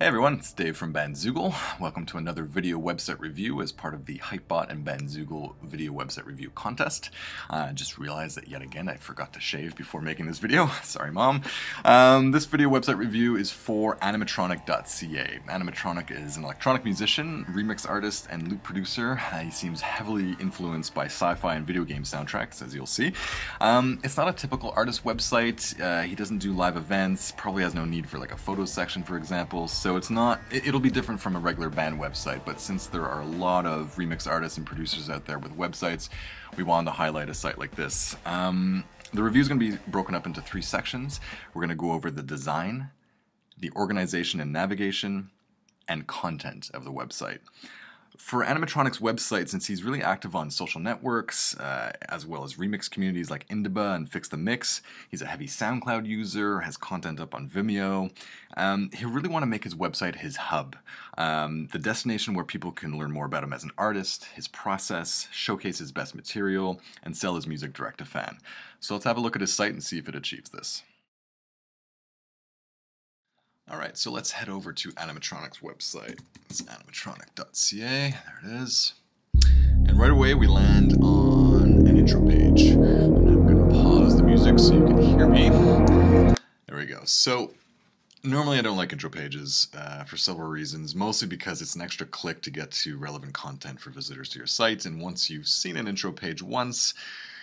Hey everyone, it's Dave from Bandzoogle. Welcome to another video website review as part of the Hypebot and Bandzoogle video website review contest. I just realized that yet again I forgot to shave before making this video. Sorry mom. This video website review is for Animattronic.ca. Animattronic is an electronic musician, remix artist, and loop producer. He seems heavily influenced by sci-fi and video game soundtracks, as you'll see. It's not a typical artist website. He doesn't do live events, probably has no need for like a photo section, for example. So it'll be different from a regular band website, but since there are a lot of remix artists and producers out there with websites, we wanted to highlight a site like this. The review is going to be broken up into 3 sections. We're going to go over the design, the organization and navigation, and content of the website. For Animattronic's website, since he's really active on social networks, as well as remix communities like Indiba and Fix the Mix, he's a heavy SoundCloud user, has content up on Vimeo. He'll really want to make his website his hub, the destination where people can learn more about him as an artist, his process, showcase his best material, and sell his music direct to fan. So let's have a look at his site and see if it achieves this. Alright, so let's head over to Animattronic's website. It's animattronic.ca, there it is. And right away we land on an intro page. And I'm going to pause the music so you can hear me. There we go. So, normally I don't like intro pages for several reasons, mostly because it's an extra click to get to relevant content for visitors to your site, and once you've seen an intro page once,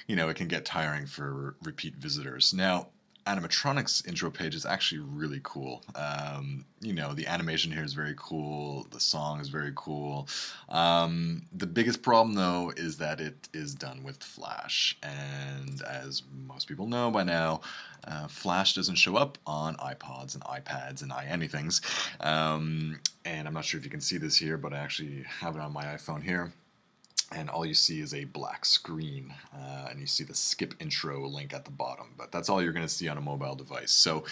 you know, it can get tiring for repeat visitors. Now, Animattronic's intro page is actually really cool. You know, the animation here is very cool, the song is very cool. The biggest problem though is that it is done with Flash, and as most people know by now, Flash doesn't show up on iPods and iPads and anythings. And I'm not sure if you can see this here, but I actually have it on my iPhone here. And all you see is a black screen, and you see the skip intro link at the bottom, but that's all you're going to see on a mobile device. So,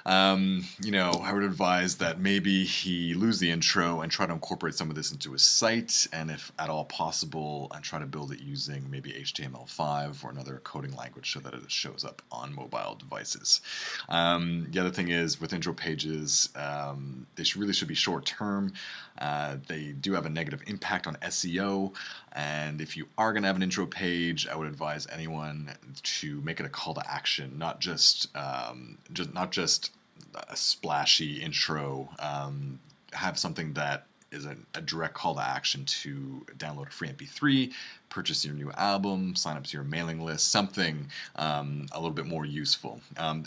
you know, I would advise that maybe he lose the intro and try to incorporate some of this into his site, and if at all possible, and try to build it using maybe HTML5 or another coding language so that it shows up on mobile devices. The other thing is, with intro pages, they really should be short term. They do have a negative impact on SEO. And if you are going to have an intro page, I would advise anyone to make it a call to action, not just a splashy intro. Have something that is a direct call to action to download a free MP3, purchase your new album, sign up to your mailing list, something a little bit more useful.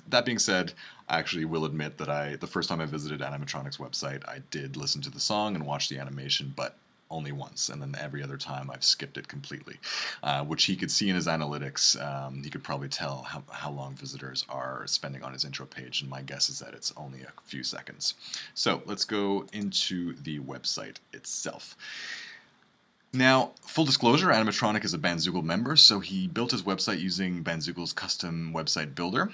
That being said, I actually will admit that the first time I visited Animattronic's website, I did listen to the song and watch the animation, but only once, and then every other time I've skipped it completely, which he could see in his analytics. He could probably tell how long visitors are spending on his intro page, and my guess is that it's only a few seconds. So let's go into the website itself. Now, full disclosure, Animattronic is a Bandzoogle member, so he built his website using Bandzoogle's custom website builder.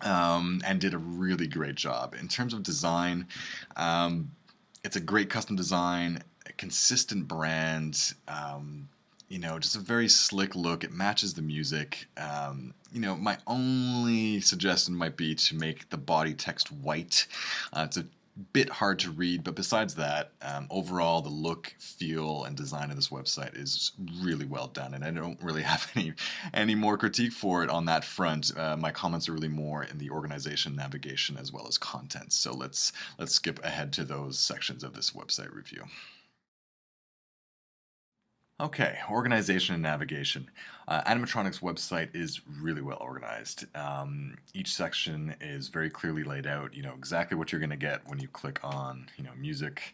And did a really great job. In terms of design, it's a great custom design, a consistent brand, you know, just a very slick look. It matches the music. You know, my only suggestion might be to make the body text white. It's a bit hard to read, but besides that, overall the look, feel, and design of this website is really well done, and I don't really have any more critique for it on that front. My comments are really more in the organization, navigation, as well as content. So let's skip ahead to those sections of this website review. Okay, organization and navigation. Animattronic's website is really well organized. Each section is very clearly laid out. You know exactly what you're going to get when you click on, you know, music.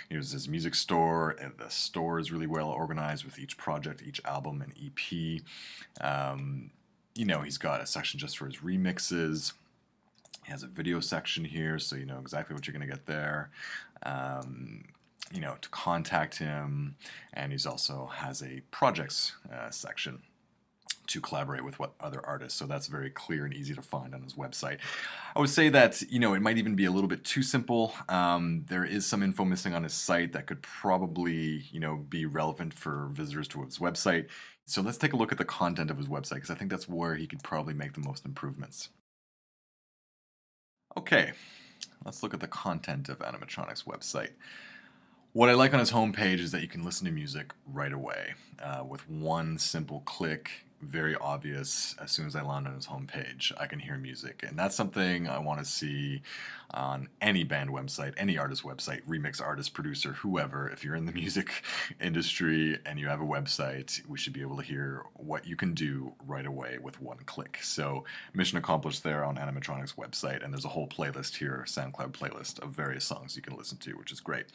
Here's this music store, and the store is really well organized with each project, each album, and EP. You know, he's got a section just for his remixes. He has a video section here, so you know exactly what you're going to get there. You know, to contact him, and he's also has a projects section to collaborate with other artists, so that's very clear and easy to find on his website. I would say that, you know, it might even be a little bit too simple. There is some info missing on his site that could probably, you know, be relevant for visitors to his website. So let's take a look at the content of his website, because I think that's where he could probably make the most improvements. Okay, let's look at the content of Animattronic's website. What I like on his homepage is that you can listen to music right away with one simple click. Very obvious. As soon as I land on his homepage, I can hear music, and that's something I want to see on any band website, any artist website, remix artist, producer, whoever. If you're in the music industry and you have a website, we should be able to hear what you can do right away with one click. So mission accomplished there on Animattronic's website, and there's a whole playlist here, SoundCloud playlist of various songs you can listen to, which is great.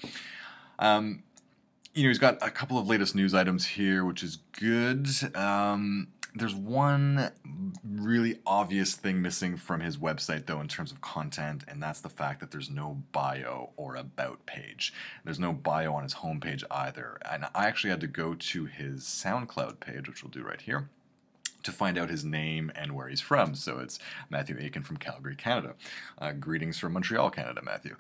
He's got a couple of latest news items here, which is good. There's one really obvious thing missing from his website, though, in terms of content, and that's the fact that there's no bio or about page. There's no bio on his homepage either. And I actually had to go to his SoundCloud page, which we'll do right here, to find out his name and where he's from. So it's Matthew Aiken from Calgary, Canada. Greetings from Montreal, Canada, Matthew.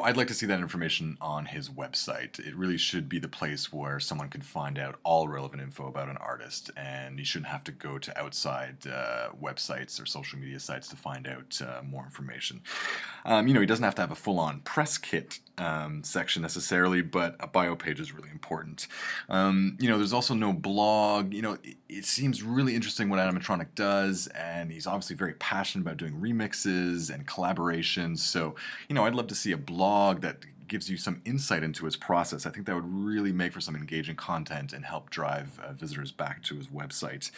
I'd like to see that information on his website. It really should be the place where someone can find out all relevant info about an artist, and you shouldn't have to go to outside websites or social media sites to find out more information. He doesn't have to have a full-on press kit section necessarily, but a bio page is really important. There's also no blog. It seems really interesting what Animattronic does, and he's obviously very passionate about doing remixes and collaborations. So, I'd love to see a blog that gives you some insight into his process. I think that would really make for some engaging content and help drive visitors back to his website.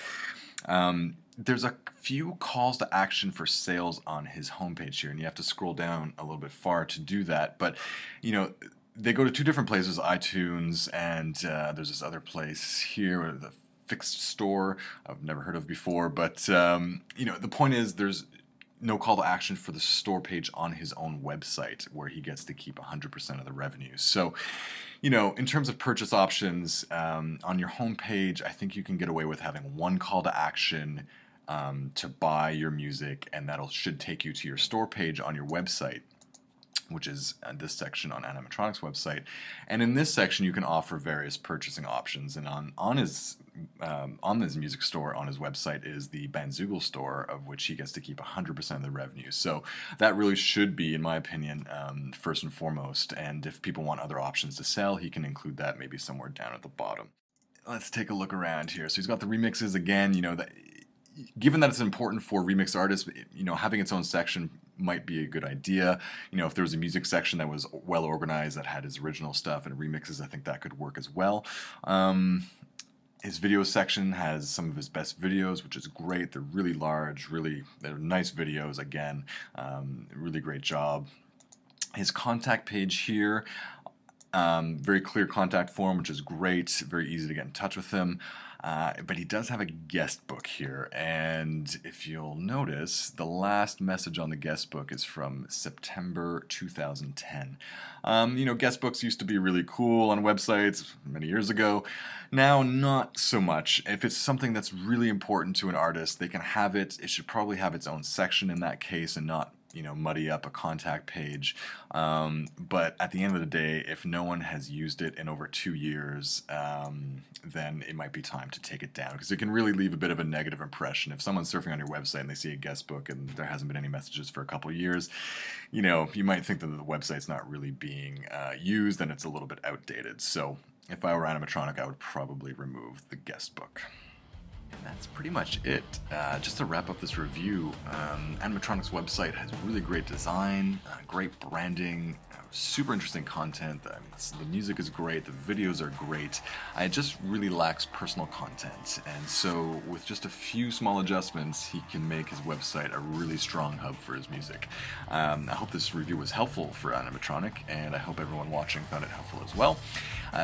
There's a few calls to action for sales on his homepage here, and you have to scroll down a little bit far to do that. But, they go to two different places, iTunes, and there's this other place here, the Fixed Store, I've never heard of before. But, the point is there's no call to action for the store page on his own website, where he gets to keep 100% of the revenue. So, in terms of purchase options, on your homepage, I think you can get away with having one call to action to buy your music, and should take you to your store page on your website, which is this section on Animattronic's website. And in this section, you can offer various purchasing options. And on his music store on his website is the Bandzoogle store, of which he gets to keep 100% of the revenue. So that really should be, in my opinion, first and foremost. And if people want other options to sell, he can include that maybe somewhere down at the bottom. Let's take a look around here. So he's got the remixes again. Given that it's important for remix artists, having its own section might be a good idea. If there was a music section that was well organized, that had his original stuff and remixes, I think that could work as well. His video section has some of his best videos, which is great. They're really large, they're nice videos, again, really great job. His contact page here, very clear contact form, which is great, very easy to get in touch with him. But he does have a guest book here, and if you'll notice, the last message on the guest book is from September 2010. Guest books used to be really cool on websites many years ago. Now, not so much. If it's something that's really important to an artist, they can have it. It should probably have its own section in that case, and not muddy up a contact page. But at the end of the day, if no one has used it in over 2 years, then it might be time to take it down, because it can really leave a bit of a negative impression. If someone's surfing on your website and they see a guest book and there hasn't been any messages for a couple of years, you might think that the website's not really being used and it's a little bit outdated. So if I were Animattronic, I would probably remove the guest book. And that's pretty much it. Just to wrap up this review, Animattronic's website has really great design, great branding, super interesting content. The music is great, the videos are great. It just really lacks personal content. And so with just a few small adjustments, he can make his website a really strong hub for his music. I hope this review was helpful for Animattronic, and I hope everyone watching found it helpful as well.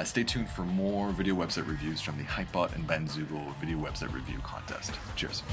Stay tuned for more video website reviews from the Hypebot and Bandzoogle video website review contest. Cheers.